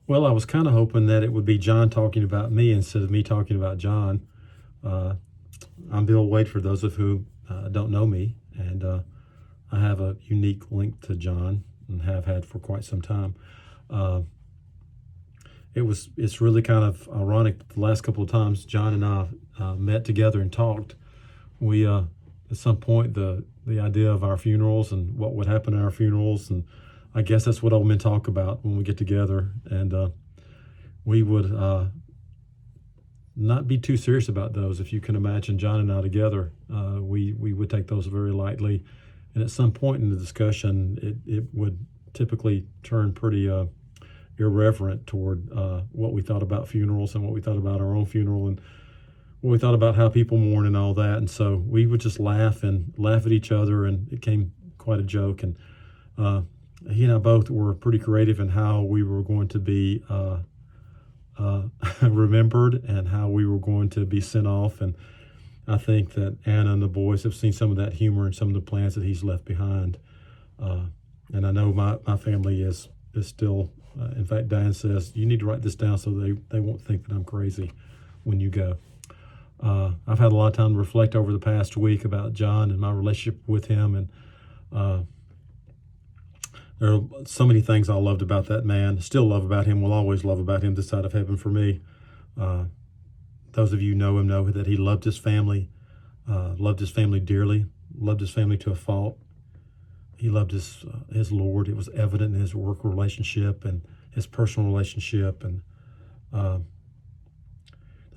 Well, I was kind of hoping that it would be John talking about me instead of me talking about John. Uh, I'm Bill Wade, for those of who don't know me, and I have a unique link to John and have had for quite some time. Uh, it's really kind of ironic. The last couple of times John and I met together and talked, we at some point the idea of our funerals and what would happen at our funerals, and I guess that's what old men talk about when we get together, and we would not be too serious about those. If you can imagine John and I together, we would take those very lightly, and at some point in the discussion, it would typically turn pretty irreverent toward what we thought about funerals and what we thought about our own funeral and what we thought about how people mourn and all that. And so we would just laugh at each other, and it became quite a joke. And he and I both were pretty creative in how we were going to be remembered and how we were going to be sent off. And I think that Anna and the boys have seen some of that humor in some of the plans that he's left behind. And I know my family is still, in fact, Diane says, you need to write this down so they won't think that I'm crazy when you go. I've had a lot of time to reflect over the past week about John and my relationship with him, and there are so many things I loved about that man, still love about him, will always love about him this side of heaven for me. Those of you who know him know that he loved his family dearly, loved his family to a fault. He loved his Lord. It was evident in his work relationship and his personal relationship. And the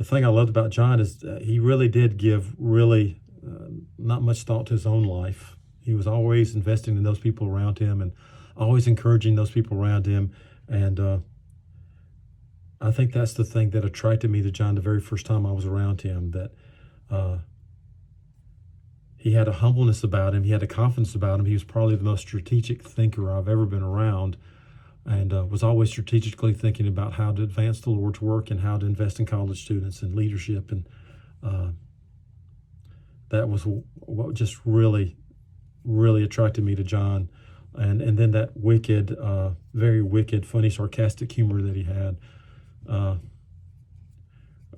thing I loved about John is he really did give not much thought to his own life. He was always investing in those people around him and always encouraging those people around him. And I think that's the thing that attracted me to John the very first time I was around him, that he had a humbleness about him. He had a confidence about him. He was probably the most strategic thinker I've ever been around, and was always strategically thinking about how to advance the Lord's work and how to invest in college students and leadership. And that was what just really, really attracted me to John. And then that wicked, very wicked, funny, sarcastic humor that he had.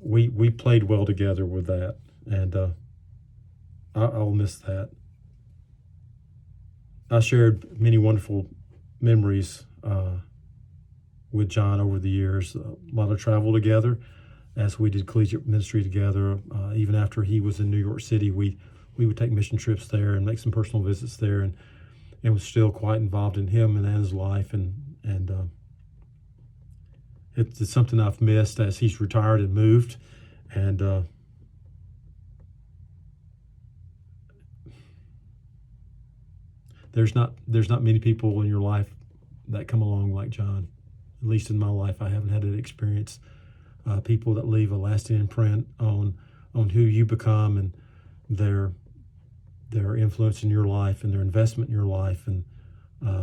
We played well together with that, and I'll miss that. I shared many wonderful memories with John over the years. A lot of travel together as we did collegiate ministry together. Even after he was in New York City, we would take mission trips there and make some personal visits there, and was still quite involved in him and Anna's life. And it's something I've missed as he's retired and moved. And there's not many people in your life that come along like John. At least in my life, I haven't had that experience. People that leave a lasting imprint on who you become and their influence in your life and their investment in your life and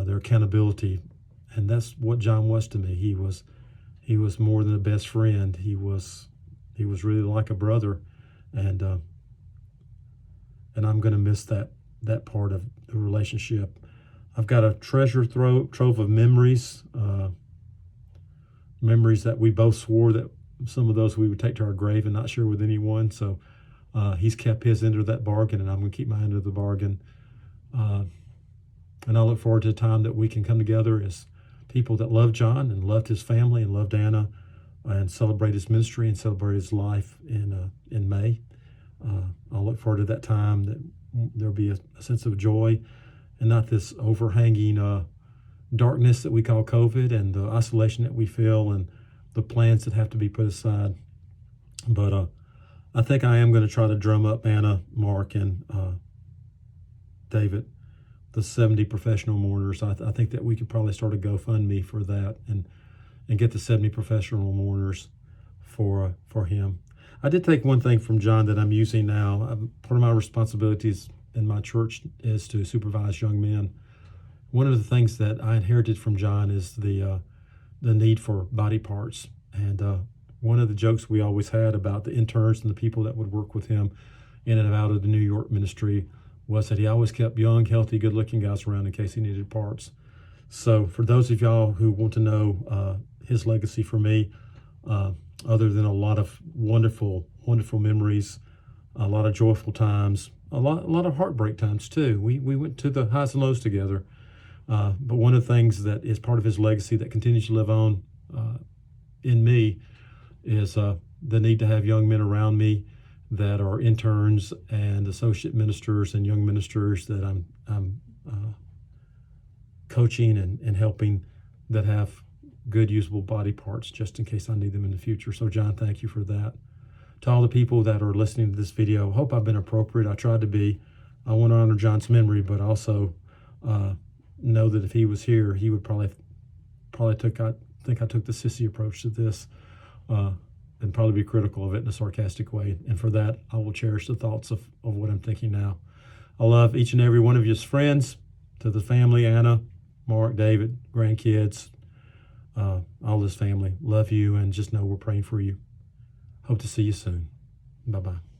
their accountability. And that's what John was to me. He was more than a best friend. He was really like a brother, and I'm going to miss that part of the relationship. I've got a treasure trove of memories, memories that we both swore that some of those we would take to our grave and not share with anyone. So he's kept his end of that bargain, and I'm going to keep my end of the bargain. And I look forward to the time that we can come together as people that love John and loved his family and loved Anna, and celebrate his ministry and celebrate his life in May. I'll look forward to that time, that there'll be a sense of joy and not this overhanging darkness that we call COVID and the isolation that we feel and the plans that have to be put aside. But I think I am going to try to drum up Anna, Mark, and David, the 70 professional mourners. I think that we could probably start a GoFundMe for that and get the 70 professional mourners for him. I did take one thing from John that I'm using now. Part of my responsibilities in my church is to supervise young men. One of the things that I inherited from John is the need for body parts. And one of the jokes we always had about the interns and the people that would work with him in and out of the New York ministry was that he always kept young, healthy, good-looking guys around in case he needed parts. So for those of y'all who want to know, his legacy for me, other than a lot of wonderful, wonderful memories, a lot of joyful times, a lot of heartbreak times too. We went to the highs and lows together. But one of the things that is part of his legacy that continues to live on in me is the need to have young men around me that are interns and associate ministers and young ministers that I'm coaching and helping, that have good usable body parts just in case I need them in the future. So John, thank you for that. To all the people that are listening to this video, I hope I've been appropriate. I tried to be. I want to honor John's memory, but also know that if he was here, he would probably think I took the sissy approach to this, and probably be critical of it in a sarcastic way. And for that, I will cherish the thoughts of what I'm thinking now. I love each and every one of you as friends. To the family, Anna, Mark, David, grandkids, all this family, love you, and just know we're praying for you. Hope to see you soon. Bye-bye.